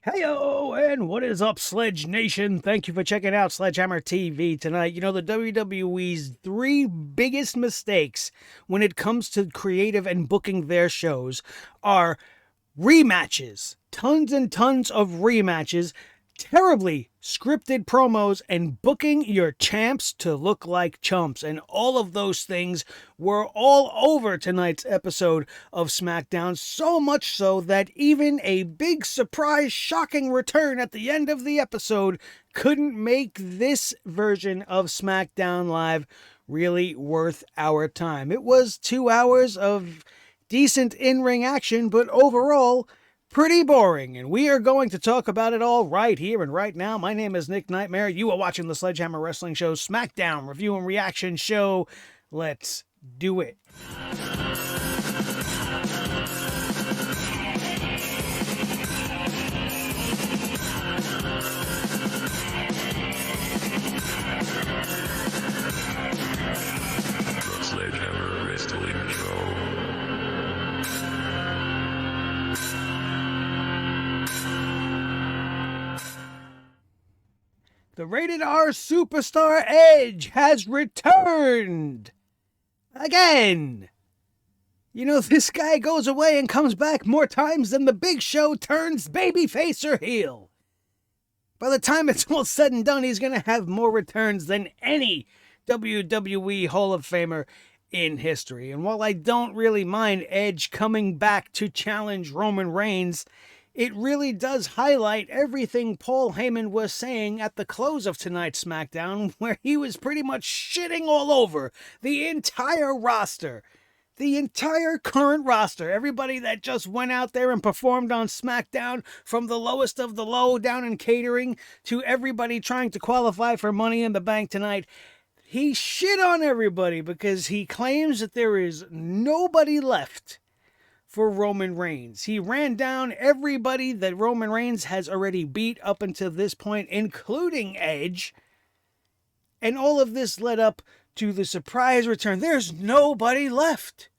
Heyo, and what is up, Sledge Nation? Thank you for checking out Sledgehammer TV tonight. You know, the WWE's three biggest mistakes when it comes to creative and booking their shows are rematches, tons and tons of rematches, terribly scripted promos, and booking your champs to look like chumps. And all of those things were all over tonight's episode of SmackDown, so much so that even a big surprise shocking return at the end of the episode couldn't make this version of SmackDown Live really worth our time. It was 2 hours of decent in-ring action, but overall pretty boring, and we are going to talk about it all right here and right now. My name is Nick Nightmare. You are watching the Sledgehammer Wrestling Show SmackDown Review and Reaction Show. Let's do it. The Sledgehammer Wrestling Show. The Rated R superstar Edge has returned again. You know, this guy goes away and comes back more times than the Big Show turns babyface or heel. By the time it's all said and done, he's going to have more returns than any WWE Hall of Famer in history. And while I don't really mind Edge coming back to challenge Roman Reigns, it really does highlight everything Paul Heyman was saying at the close of tonight's SmackDown, where he was pretty much shitting all over the entire roster. The entire current roster, everybody that just went out there and performed on SmackDown, from the lowest of the low down in catering to everybody trying to qualify for Money in the Bank tonight. He shit on everybody because he claims that there is nobody left for Roman Reigns. He ran down everybody that Roman Reigns has already beat up until this point, including Edge. And all of this led up to the surprise return. There's nobody left.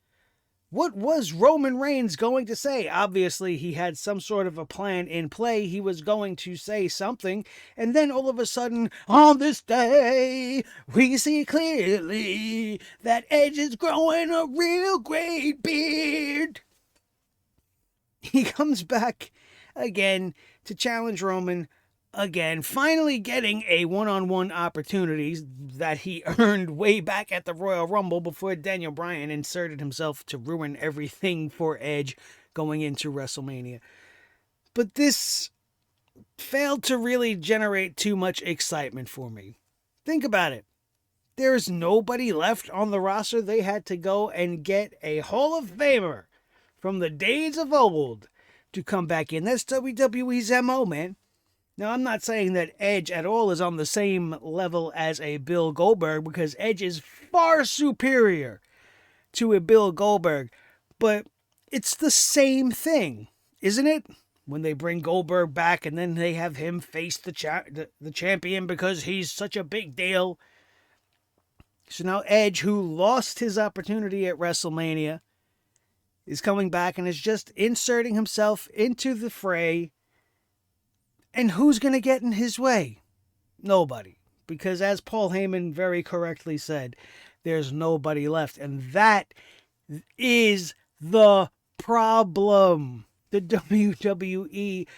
What was Roman Reigns going to say? Obviously, he had some sort of a plan in play. He was going to say something. And then all of a sudden, on this day, we see clearly that Edge is growing a real great beard. He comes back again to challenge Roman again, finally getting a one-on-one opportunity that he earned way back at the Royal Rumble before Daniel Bryan inserted himself to ruin everything for Edge going into WrestleMania. But this failed to really generate too much excitement for me. Think about it. There's nobody left on the roster. They had to go and get a Hall of Famer from the days of old to come back in. That's WWE's MO, man. Now, I'm not saying that Edge at all is on the same level as a Bill Goldberg, because Edge is far superior to a Bill Goldberg, but it's the same thing, isn't it? When they bring Goldberg back and then they have him face the champion because he's such a big deal. So now Edge, who lost his opportunity at WrestleMania, is coming back and is just inserting himself into the fray. And who's going to get in his way? Nobody. Because as Paul Heyman very correctly said, there's nobody left. And that is the problem. The WWE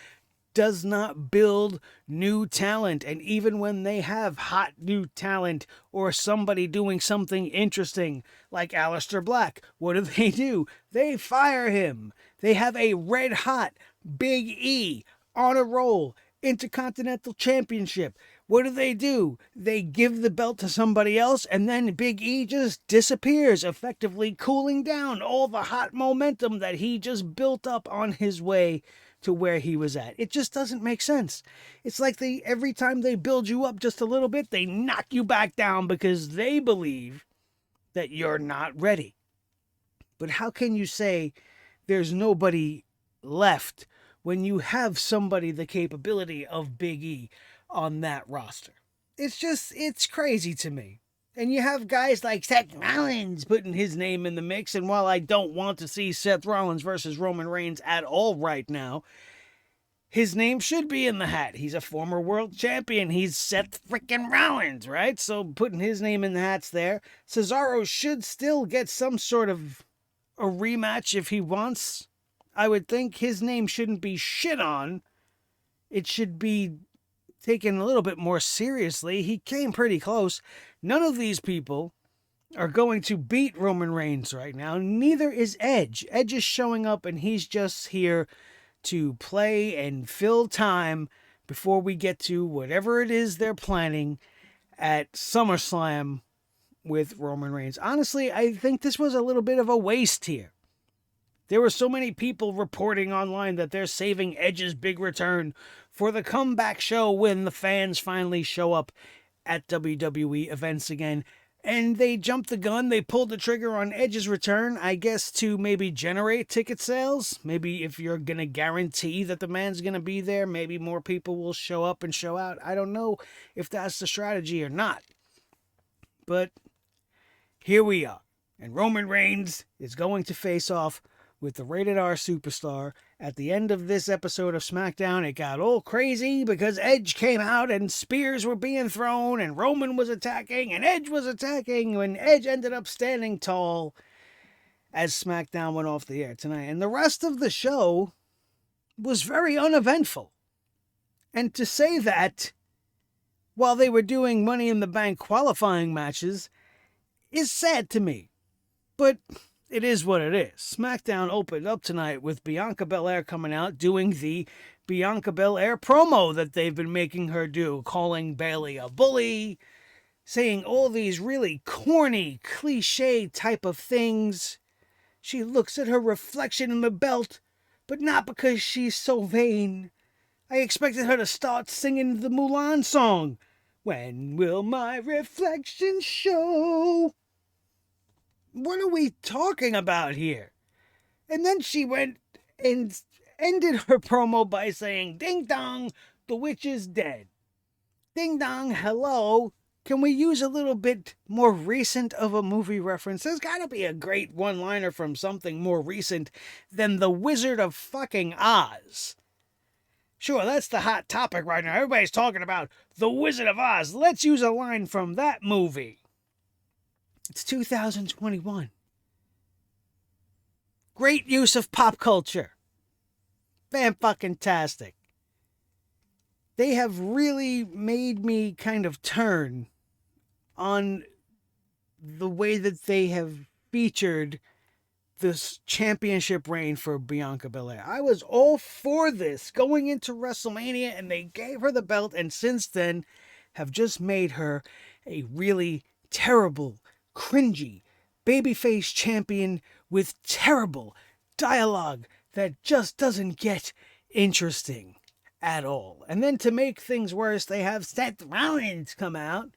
does not build new talent. And even when they have hot new talent or somebody doing something interesting like Aleister Black, what do? They fire him. They have a red hot Big E on a roll, Intercontinental Championship. What do? They give the belt to somebody else, and then Big E just disappears, effectively cooling down all the hot momentum that he just built up on his way to where he was at. It just doesn't make sense. It's like every time they build you up just a little bit, they knock you back down because they believe that you're not ready. But how can you say there's nobody left when you have somebody the capability of Big E on that roster? It's crazy to me. And you have guys like Seth Rollins putting his name in the mix. And while I don't want to see Seth Rollins versus Roman Reigns at all right now, his name should be in the hat. He's a former world champion. He's Seth frickin' Rollins, right? So putting his name in the hat's there. Cesaro should still get some sort of a rematch if he wants. I would think his name shouldn't be shit on. It should be taken a little bit more seriously. He came pretty close. None of these people are going to beat Roman Reigns right now. Neither is Edge. Edge is showing up and he's just here to play and fill time before we get to whatever it is they're planning at SummerSlam with Roman Reigns. Honestly, I think this was a little bit of a waste here. There were so many people reporting online that they're saving Edge's big return for the comeback show when the fans finally show up at WWE events again. And they jumped the gun. They pulled the trigger on Edge's return, I guess, to maybe generate ticket sales. Maybe if you're going to guarantee that the man's going to be there, maybe more people will show up and show out. I don't know if that's the strategy or not. But here we are. And Roman Reigns is going to face off with the Rated R Superstar. At the end of this episode of SmackDown, it got all crazy because Edge came out and spears were being thrown and Roman was attacking and Edge was attacking when Edge ended up standing tall as SmackDown went off the air tonight. And the rest of the show was very uneventful. And to say that while they were doing Money in the Bank qualifying matches is sad to me. But it is what it is. SmackDown opened up tonight with Bianca Belair coming out doing the Bianca Belair promo that they've been making her do, calling Bayley a bully, saying all these really corny, cliche type of things. She looks at her reflection in the belt, but not because she's so vain. I expected her to start singing the Mulan song. When will my reflection show? What are we talking about here? And then she went and ended her promo by saying, ding dong, the witch is dead. Ding dong, hello. Can we use a little bit more recent of a movie reference? There's got to be a great one-liner from something more recent than The Wizard of fucking Oz. Sure, that's the hot topic right now. Everybody's talking about The Wizard of Oz. Let's use a line from that movie. It's 2021. Great use of pop culture. Fan-fucking-tastic. They have really made me kind of turn on the way that they have featured this championship reign for Bianca Belair. I was all for this going into WrestleMania, and they gave her the belt, and since then have just made her a really terrible, cringy, babyface champion with terrible dialogue that just doesn't get interesting at all. And then to make things worse, they have Seth Rollins come out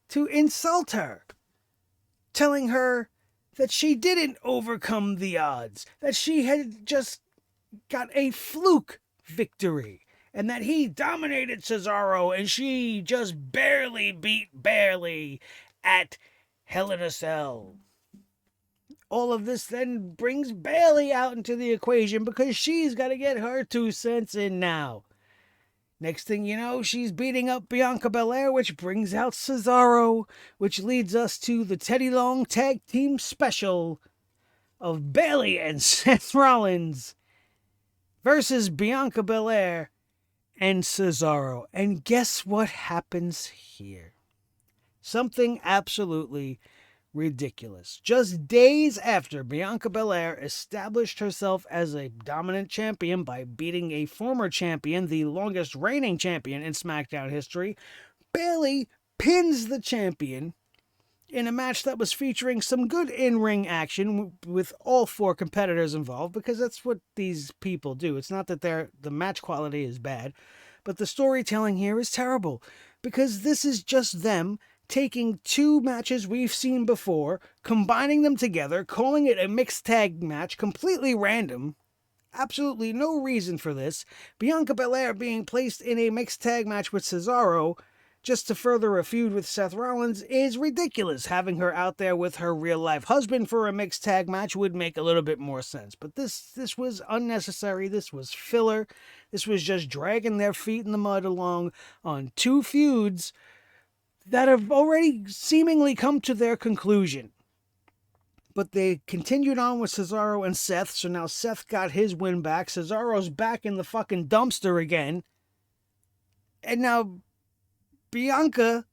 to insult her, telling her that she didn't overcome the odds, that she had just got a fluke victory, and that he dominated Cesaro and she just barely beat Bayley at Hell in a Cell. All of this then brings Bayley out into the equation because she's got to get her 2 cents in now. Next thing you know, she's beating up Bianca Belair, which brings out Cesaro, which leads us to the Teddy Long Tag Team Special of Bayley and Seth Rollins versus Bianca Belair and Cesaro. And guess what happens here? Something absolutely ridiculous. Just days after Bianca Belair established herself as a dominant champion by beating a former champion, the longest reigning champion in SmackDown history, Bayley pins the champion in a match that was featuring some good in-ring action with all 4 competitors involved, because that's what these people do. It's not that the match quality is bad, but the storytelling here is terrible, because this is just them taking 2 matches we've seen before, combining them together, calling it a mixed tag match, completely random, absolutely no reason for this, Bianca Belair being placed in a mixed tag match with Cesaro, just to further a feud with Seth Rollins is ridiculous. Having her out there with her real-life husband for a mixed tag match would make a little bit more sense. But this was unnecessary. This was filler. This was just dragging their feet in the mud along on two feuds that have already seemingly come to their conclusion. But they continued on with Cesaro and Seth, so now Seth got his win back. Cesaro's back in the fucking dumpster again. And now Bianca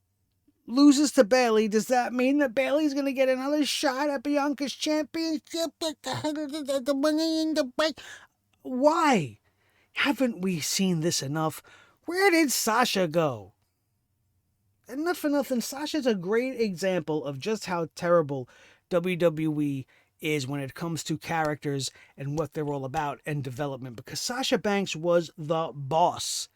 loses to Bayley. Does that mean that Bayley's going to get another shot at Bianca's championship? The Money in the Bank? Why? Haven't we seen this enough? Where did Sasha go? And not for nothing, Sasha's a great example of just how terrible WWE is when it comes to characters and what they're all about and development. Because Sasha Banks was the boss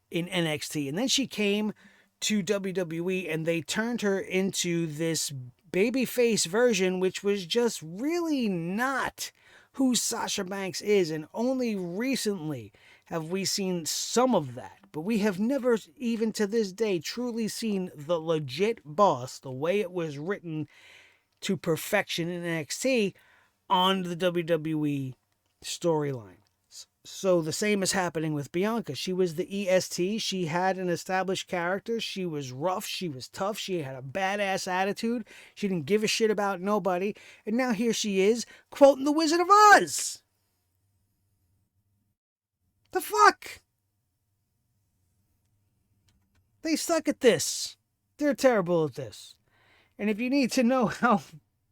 in NXT. And then she came to WWE and they turned her into this babyface version, which was just really not who Sasha Banks is. And only recently have we seen some of that. But we have never, even to this day, truly seen the legit boss, the way it was written to perfection in NXT, on the WWE storyline. So the same is happening with Bianca. She was the EST. She had an established character. She was rough. She was tough. She had a badass attitude. She didn't give a shit about nobody. And now here she is, quoting the Wizard of Oz. The fuck? They suck at this. They're terrible at this. And if you need to know how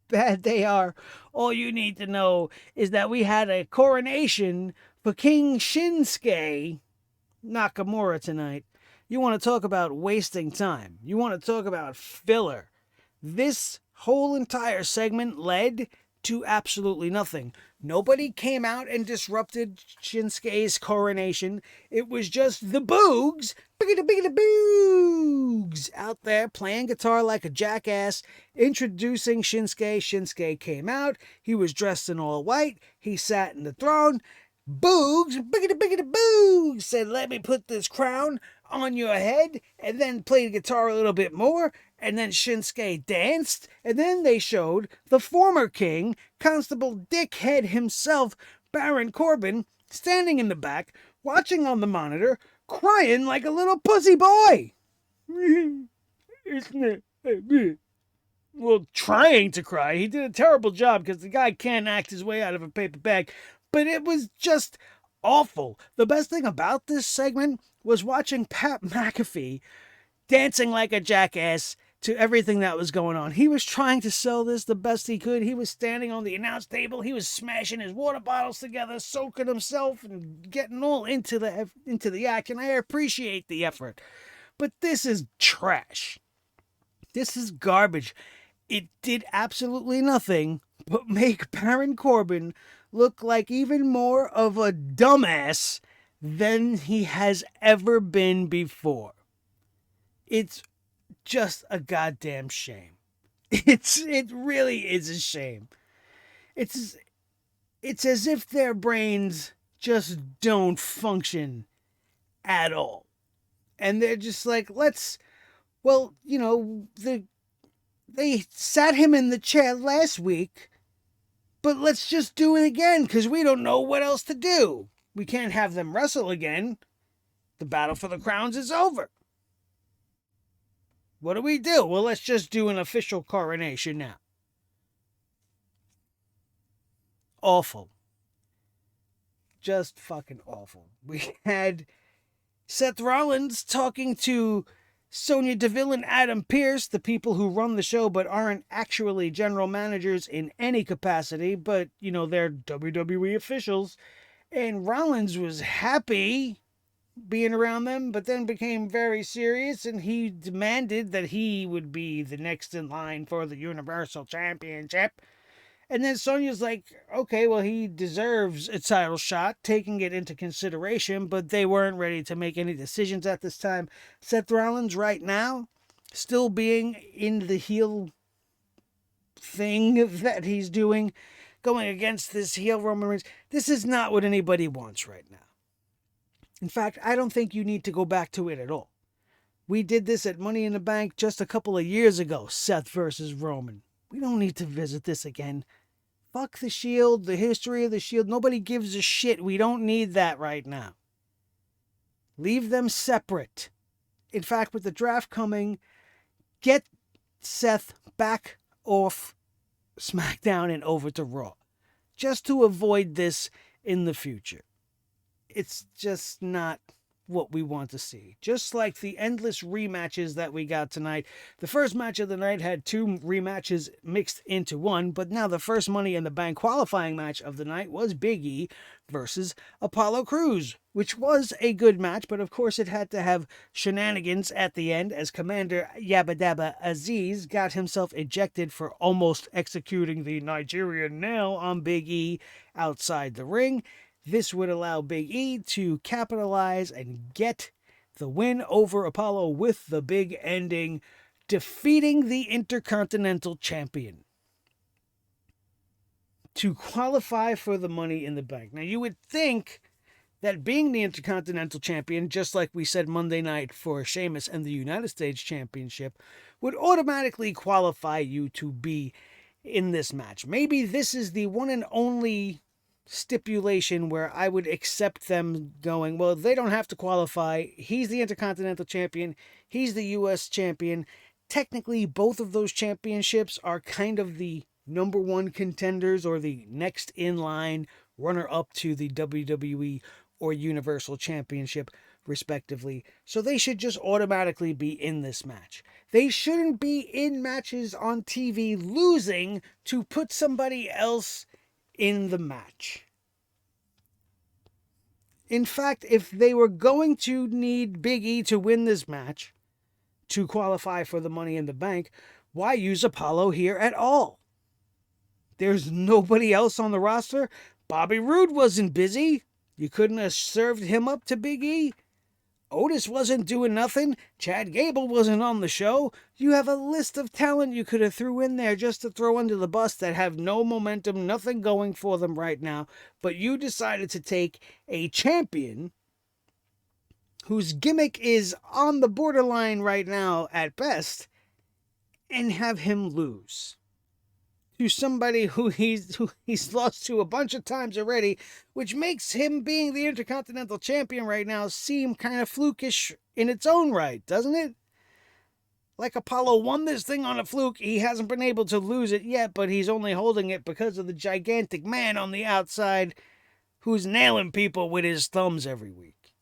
bad they are, all you need to know is that we had a coronation for King Shinsuke Nakamura tonight. You want to talk about wasting time. You want to talk about filler. This whole entire segment led to absolutely nothing. Nobody came out and disrupted Shinsuke's coronation. It was just the Boogs, Biggie Boogs, out there playing guitar like a jackass, introducing Shinsuke. Shinsuke came out. He was dressed in all white. He sat in the throne. Boogs, Biggie Boogs, said, "Let me put this crown on your head," and then played guitar a little bit more. And then Shinsuke danced, and then they showed the former king, Constable Dickhead himself, Baron Corbin, standing in the back, watching on the monitor, crying like a little pussy boy. Well, trying to cry. He did a terrible job because the guy can't act his way out of a paper bag. But it was just awful. The best thing about this segment was watching Pat McAfee dancing like a jackass to everything that was going on. He was trying to sell this the best he could. He was standing on the announce table. He was smashing his water bottles together, soaking himself and getting all into the act. And I appreciate the effort. But this is trash. This is garbage. It did absolutely nothing but make Baron Corbin look like even more of a dumbass than he has ever been before. It's just a goddamn shame. It really is a shame. It's as if their brains just don't function at all. And they're just like, they sat him in the chair last week, but let's just do it again because we don't know what else to do. We can't have them wrestle again. The battle for the crowns is over. What do we do? Well, let's just do an official coronation now. Awful. Just fucking awful. We had Seth Rollins talking to Sonya Deville and Adam Pearce, the people who run the show but aren't actually general managers in any capacity, but, they're WWE officials. And Rollins was happy being around them, but then became very serious, and he demanded that he would be the next in line for the Universal Championship. And then Sonya's like, okay, well, he deserves a title shot, taking it into consideration, but they weren't ready to make any decisions at this time. Seth Rollins right now, still being in the heel thing that he's doing, going against this heel Roman Reigns, this is not what anybody wants right now. In fact, I don't think you need to go back to it at all. We did this at Money in the Bank just a couple of years ago, Seth versus Roman. We don't need to visit this again. Fuck the Shield, the history of the Shield. Nobody gives a shit. We don't need that right now. Leave them separate. In fact, with the draft coming, get Seth back off SmackDown and over to Raw, just to avoid this in the future. It's just not what we want to see. Just like the endless rematches that we got tonight. The first match of the night had 2 rematches mixed into one, but now the first Money in the Bank qualifying match of the night was Biggie versus Apollo Cruz, which was a good match, but of course it had to have shenanigans at the end as Commander Yabba Dabba Aziz got himself ejected for almost executing the Nigerian nail on Big E outside the ring. This would allow Big E to capitalize and get the win over Apollo with the big ending, defeating the Intercontinental Champion to qualify for the Money in the Bank. Now, you would think that being the Intercontinental Champion, just like we said Monday night for Sheamus and the United States Championship, would automatically qualify you to be in this match. Maybe this is the one and only stipulation where I would accept them going, well, they don't have to qualify. He's the Intercontinental Champion. He's the U.S. Champion. Technically, both of those championships are kind of the number one contenders or the next in line runner-up to the WWE or Universal Championship, respectively. So they should just automatically be in this match. They shouldn't be in matches on TV losing to put somebody else in the match. In fact, if they were going to need Big E to win this match to qualify for the Money in the Bank, why use Apollo here at all? There's nobody else on the roster. Bobby Roode wasn't busy. You couldn't have served him up to Big E. Otis wasn't doing nothing. Chad Gable wasn't on the show. You have a list of talent you could have threw in there just to throw under the bus that have no momentum, nothing going for them right now. But you decided to take a champion whose gimmick is on the borderline right now at best and have him lose to somebody who he's lost to a bunch of times already, which makes him being the Intercontinental Champion right now seem kind of flukish in its own right, doesn't it? Like Apollo won this thing on a fluke. He hasn't been able to lose it yet, but he's only holding it because of the gigantic man on the outside who's nailing people with his thumbs every week.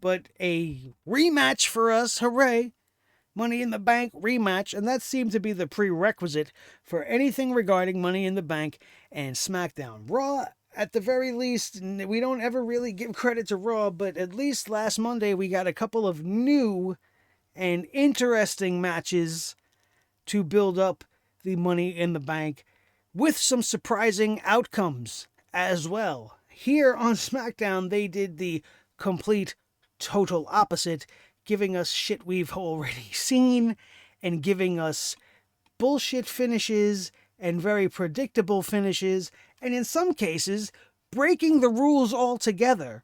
But a rematch for us, hooray. Money in the Bank rematch, and that seemed to be the prerequisite for anything regarding Money in the Bank and SmackDown. Raw, at the very least, we don't ever really give credit to Raw, but at least last Monday we got a couple of new and interesting matches to build up the Money in the Bank with some surprising outcomes as well. Here on SmackDown, they did the complete, total opposite, giving us shit we've already seen and giving us bullshit finishes and very predictable finishes, and in some cases, breaking the rules altogether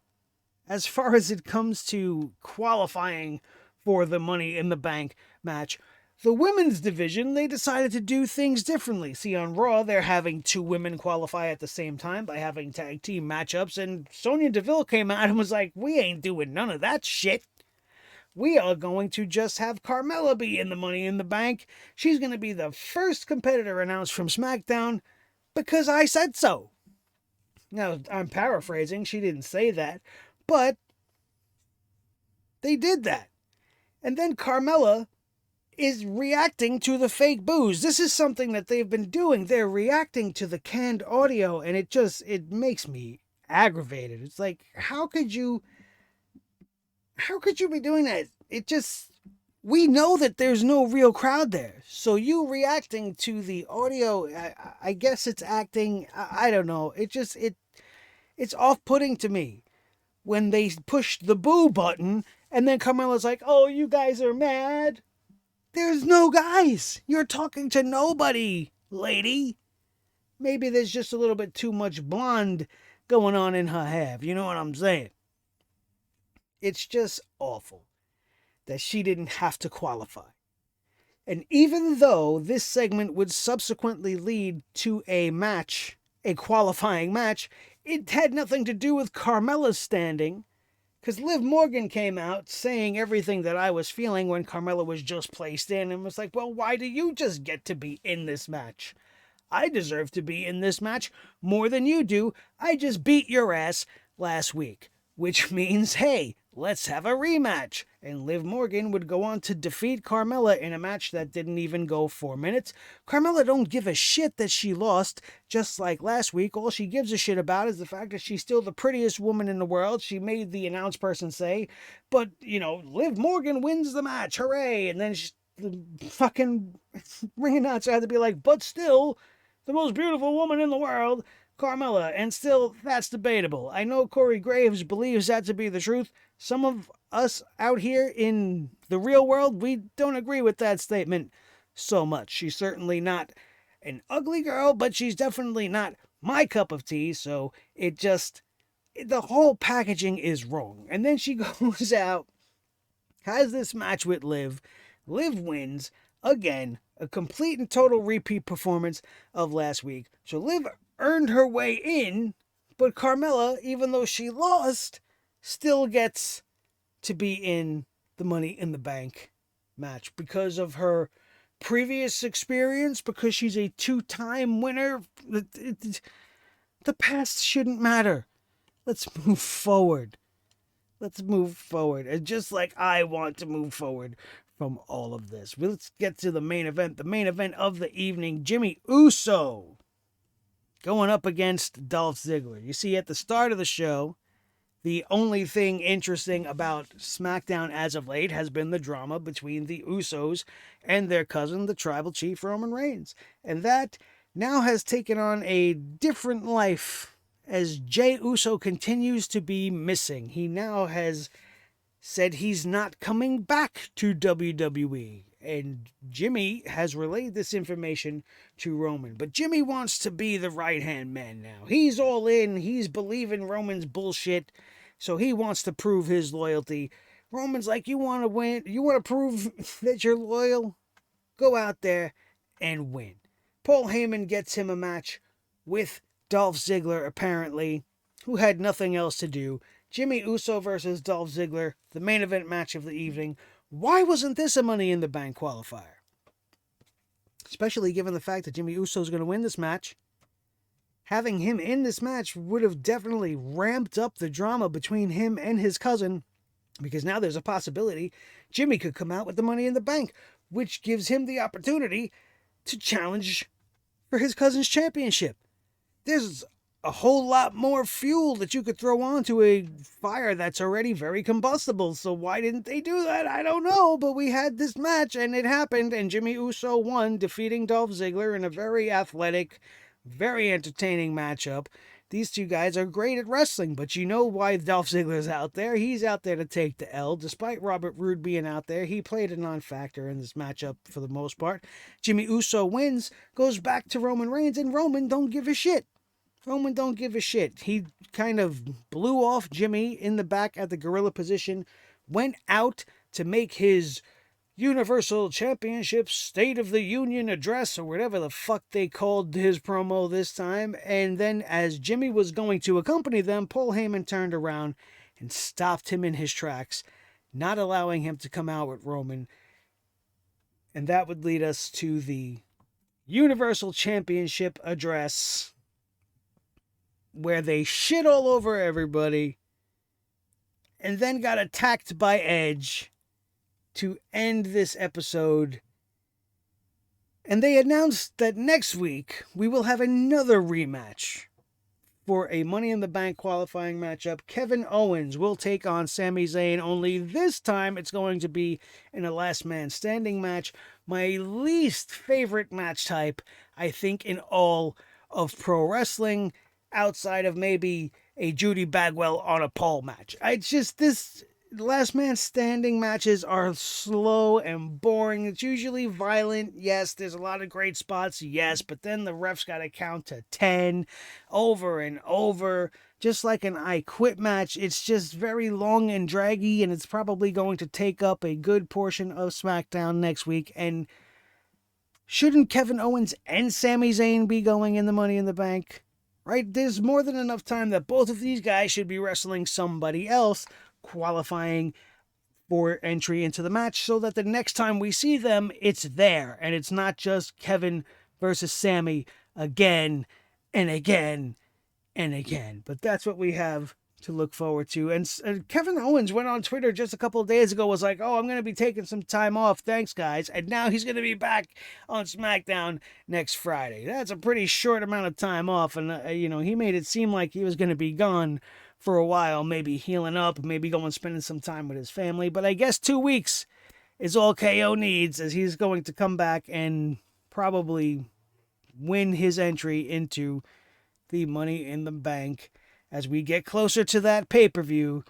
as far as it comes to qualifying for the Money in the Bank match. The women's division, they decided to do things differently. See, on Raw, they're having 2 women qualify at the same time by having tag team matchups, and Sonya Deville came out and was like, we ain't doing none of that shit. We are going to just have Carmella be in the Money in the Bank. She's going to be the first competitor announced from SmackDown because I said so. Now, I'm paraphrasing. She didn't say that. But they did that. And then Carmella is reacting to the fake boos. This is something that they've been doing. They're reacting to the canned audio, and it makes me aggravated. It's like, how could you be doing that? We know that there's no real crowd there. So you reacting to the audio, I guess it's acting. I don't know. It's off-putting to me when they push the boo button and then Carmella's like, oh, you guys are mad. There's no guys. You're talking to nobody, lady. Maybe there's just a little bit too much blonde going on in her hair. You know what I'm saying? It's just awful. that she didn't have to qualify. And even though this segment would subsequently lead to a match, a qualifying match, it had nothing to do with Carmella's standing, because Liv Morgan came out saying everything that I was feeling when Carmella was just placed in, and was like, well, why do you just get to be in this match? I deserve to be in this match more than you do. I just beat your ass last week. Which means, hey, let's have a rematch. And Liv Morgan would go on to defeat Carmella in a match that didn't even go 4 minutes. Carmella don't give a shit that she lost, just like last week. All she gives a shit about is the fact that she's still the prettiest woman in the world. She made the announce person say, but, Liv Morgan wins the match, hooray. And then the fucking ring announcer had to be like, but still, the most beautiful woman in the world, Carmella, and still, that's debatable. I know Corey Graves believes that to be the truth. Some of us out here in the real world, we don't agree with that statement so much. She's certainly not an ugly girl, but she's definitely not my cup of tea, so the whole packaging is wrong. And then she goes out, has this match with Liv. Liv wins, again, a complete and total repeat performance of last week. So Liv earned her way in, but Carmella, even though she lost, still gets to be in the Money in the Bank match because of her previous experience, because she's a 2-time winner. The past shouldn't matter. Let's move forward. Let's move forward. And just like I want to move forward from all of this, let's get to the main event. The main event of the evening, Jimmy Uso going up against Dolph Ziggler. You see, at the start of the show, the only thing interesting about SmackDown as of late has been the drama between the Usos and their cousin, the Tribal Chief Roman Reigns. And that now has taken on a different life as Jey Uso continues to be missing. He now has said he's not coming back to WWE. And Jimmy has relayed this information to Roman. But Jimmy wants to be the right-hand man now. He's all in. He's believing Roman's bullshit. So he wants to prove his loyalty. Roman's like, you want to win? You want to prove that you're loyal? Go out there and win. Paul Heyman gets him a match with Dolph Ziggler, apparently, who had nothing else to do. Jimmy Uso versus Dolph Ziggler, the main event match of the evening. Why wasn't this a Money in the Bank qualifier? Especially given the fact that Jimmy Uso is going to win this match. Having him in this match would have definitely ramped up the drama between him and his cousin, because now there's a possibility Jimmy could come out with the Money in the Bank, which gives him the opportunity to challenge for his cousin's championship. There's a whole lot more fuel that you could throw onto a fire that's already very combustible. So why didn't they do that? I don't know, but we had this match and it happened, and Jimmy Uso won, defeating Dolph Ziggler in a very athletic, very entertaining matchup. These two guys are great at wrestling, but you know why Dolph Ziggler's out there. He's out there to take the L. Despite Robert Roode being out there, he played a non-factor in this matchup for the most part. Jimmy Uso wins, goes back to Roman Reigns, and Roman don't give a shit. Roman don't give a shit. He kind of blew off Jimmy in the back at the gorilla position, went out to make his Universal Championship State of the Union address, or whatever the fuck they called his promo this time, and then as Jimmy was going to accompany them, Paul Heyman turned around and stopped him in his tracks, not allowing him to come out with Roman, and that would lead us to the Universal Championship address, where they shit all over everybody, and then got attacked by Edge to end this episode. And they announced that next week we will have another rematch for a Money in the Bank qualifying matchup. Kevin Owens will take on Sami Zayn, only this time it's going to be in a last man standing match. My least favorite match type, I think, in all of pro wrestling, outside of maybe a Judy Bagwell on a pole match. This last man standing matches are slow and boring. It's usually violent. Yes, there's a lot of great spots. Yes, but then the refs got to count to 10 over and over. Just like an I Quit match, it's just very long and draggy, and it's probably going to take up a good portion of SmackDown next week. And shouldn't Kevin Owens and Sami Zayn be going in the Money in the Bank? Right? There's more than enough time that both of these guys should be wrestling somebody else, qualifying for entry into the match, so that the next time we see them, it's there. And it's not just Kevin versus Sami again and again and again. But that's what we have to look forward to. And Kevin Owens went on Twitter just a couple of days ago, was like, oh, I'm going to be taking some time off. Thanks, guys. And now he's going to be back on SmackDown next Friday. That's a pretty short amount of time off. And, he made it seem like he was going to be gone for a while, maybe healing up, maybe going spending some time with his family. But I guess 2 weeks is all KO needs, as he's going to come back and probably win his entry into the Money in the Bank as we get closer to that pay-per-view,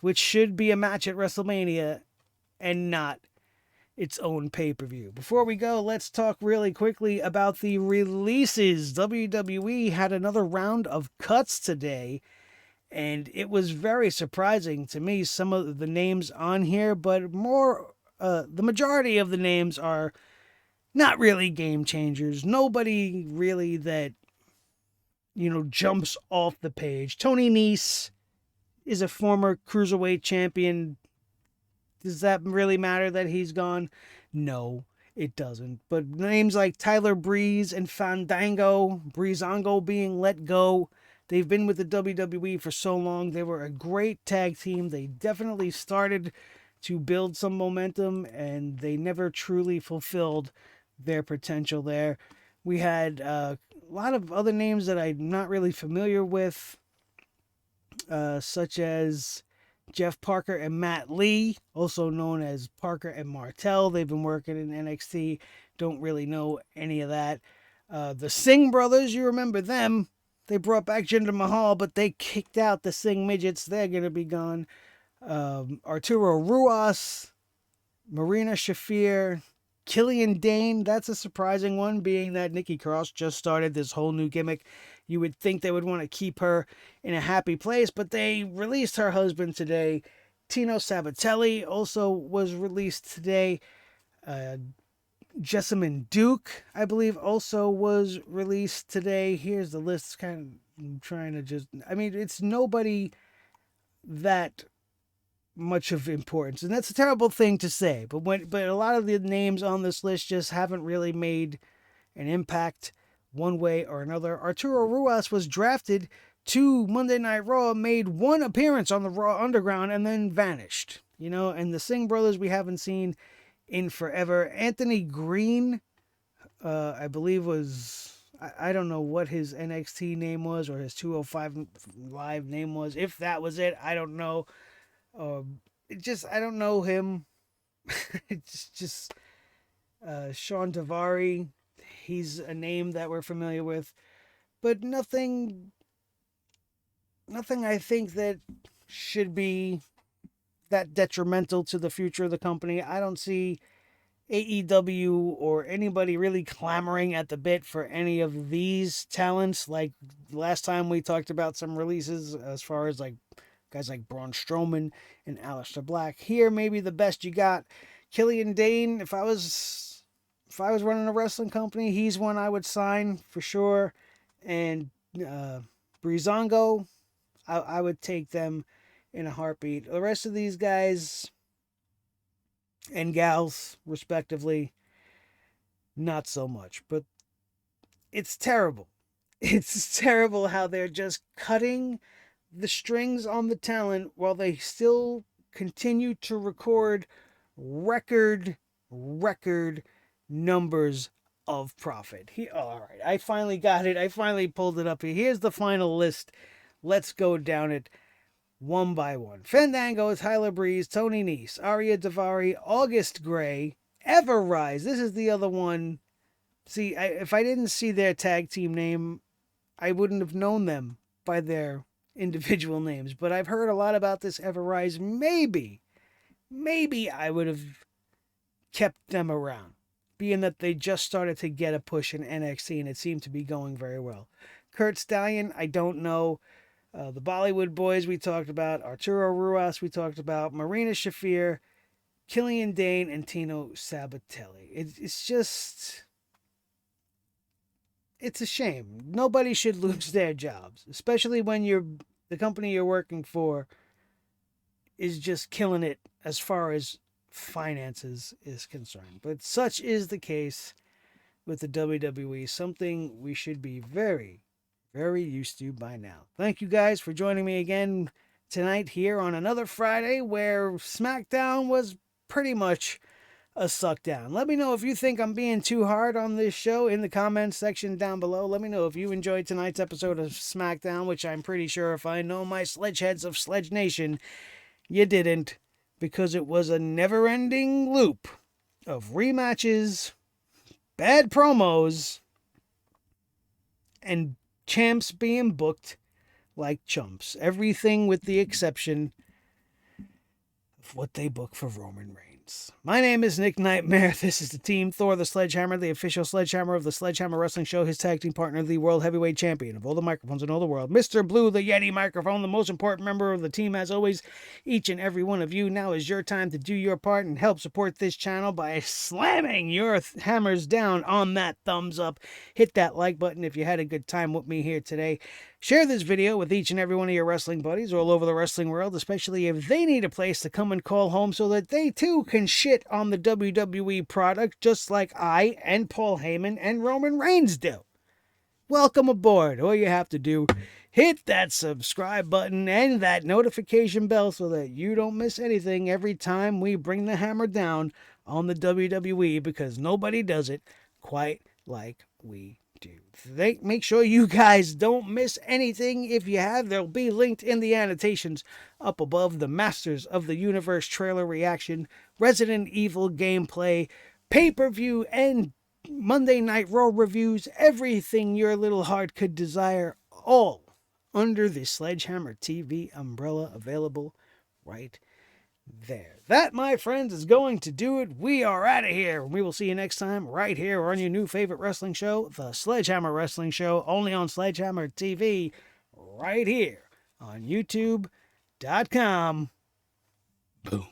which should be a match at WrestleMania and not its own pay-per-view. Before we go, let's talk really quickly about the releases. WWE had another round of cuts today, and it was very surprising to me, some of the names on here, but the majority of the names are not really game changers. Nobody really that jumps off the page. Tony Nese is a former cruiserweight champion. Does that really matter that he's gone? No, it doesn't. But names like Tyler Breeze and Breezango being let go. They've been with the WWE for so long. They were a great tag team. They definitely started to build some momentum, and they never truly fulfilled their potential there. We had a lot of other names that I'm not really familiar with, such as Jeff Parker and Matt Lee, also known as Parker and Martel. They've been working in NXT. Don't really know any of that. The Singh brothers, you remember them. They brought back Jinder Mahal, but they kicked out the Singh midgets. They're going to be gone. Arturo Ruas, Marina Shafir, Killian Dane, that's a surprising one, being that Nikki Cross just started this whole new gimmick. You would think they would want to keep her in a happy place, but they released her husband today. Tino Sabatelli also was released today. Jessamine Duke, I believe, also was released today. Here's the list. I'm trying to it's nobody that much of importance, and that's a terrible thing to say, but a lot of the names on this list just haven't really made an impact one way or another. Arturo Ruas was drafted to Monday Night Raw, made one appearance on the Raw Underground, and then vanished. And the Singh brothers we haven't seen in forever. Anthony Green, I believe I don't know what his NXT name was or his 205 Live name was. If that was it, I don't know. I don't know him. It's just Sean Davari. He's a name that we're familiar with, but nothing I think that should be that detrimental to the future of the company. I don't see AEW or anybody really clamoring at the bit for any of these talents. Like last time we talked about some releases as far as like guys like Braun Strowman and Aleister Black. Here, maybe the best you got, Killian Dane. If I was running a wrestling company, he's one I would sign for sure. And Breezango, I would take them in a heartbeat. The rest of these guys and gals, respectively, not so much. But it's terrible. It's terrible how they're just cutting the strings on the talent while they still continue to record record numbers of profit. All right, I finally got it. I finally pulled it up here. Here's the final list. Let's go down it one by one. Fandango, Tyler Breeze, Tony Nese, Arya Davari, August Gray, Ever Rise. This is the other one. See, if I didn't see their tag team name, I wouldn't have known them by their individual names, but I've heard a lot about this Ever Rise. Maybe I would have kept them around, being that they just started to get a push in NXT and it seemed to be going very well. Kurt Stallion, I don't know. The Bollywood Boys we talked about, Arturo Ruas we talked about, Marina Shafir, Killian Dane, and Tino Sabatelli. It's just... It's a shame. Nobody should lose their jobs, especially when the company you're working for is just killing it as far as finances is concerned. But such is the case with the WWE, something we should be very, very used to by now. Thank you guys for joining me again tonight here on another Friday where SmackDown was pretty much a suck down. Let me know if you think I'm being too hard on this show in the comments section down below. Let me know if you enjoyed tonight's episode of SmackDown, which I'm pretty sure if I know my Sledgeheads of Sledge Nation, you didn't, because it was a never-ending loop of rematches, bad promos, and champs being booked like chumps. Everything with the exception of what they book for Roman Reigns. My name is Nick Nightmare. This is the Team Thor, the Sledgehammer, the official Sledgehammer of the Sledgehammer Wrestling Show, his tag team partner, the World Heavyweight Champion of all the microphones in all the world, Mr. Blue, the Yeti microphone, the most important member of the team as always. Each and every one of you, now is your time to do your part and help support this channel by slamming your hammers down on that thumbs up. Hit that like button if you had a good time with me here today. Share this video with each and every one of your wrestling buddies all over the wrestling world, especially if they need a place to come and call home so that they too can shit on the WWE product just like I and Paul Heyman and Roman Reigns do. Welcome aboard. All you have to do, hit that subscribe button and that notification bell so that you don't miss anything every time we bring the hammer down on the WWE, because nobody does it quite like we do. Make sure you guys don't miss anything. If you have, they'll be linked in the annotations up above. The Masters of the Universe trailer reaction, Resident Evil gameplay, pay-per-view, and Monday Night Raw reviews, everything your little heart could desire, all under the Sledgehammer TV umbrella, available right there. That, my friends, is going to do it. We are out of here. We will see you next time right here on your new favorite wrestling show, the Sledgehammer Wrestling Show, only on Sledgehammer TV, right here on YouTube.com. Boom.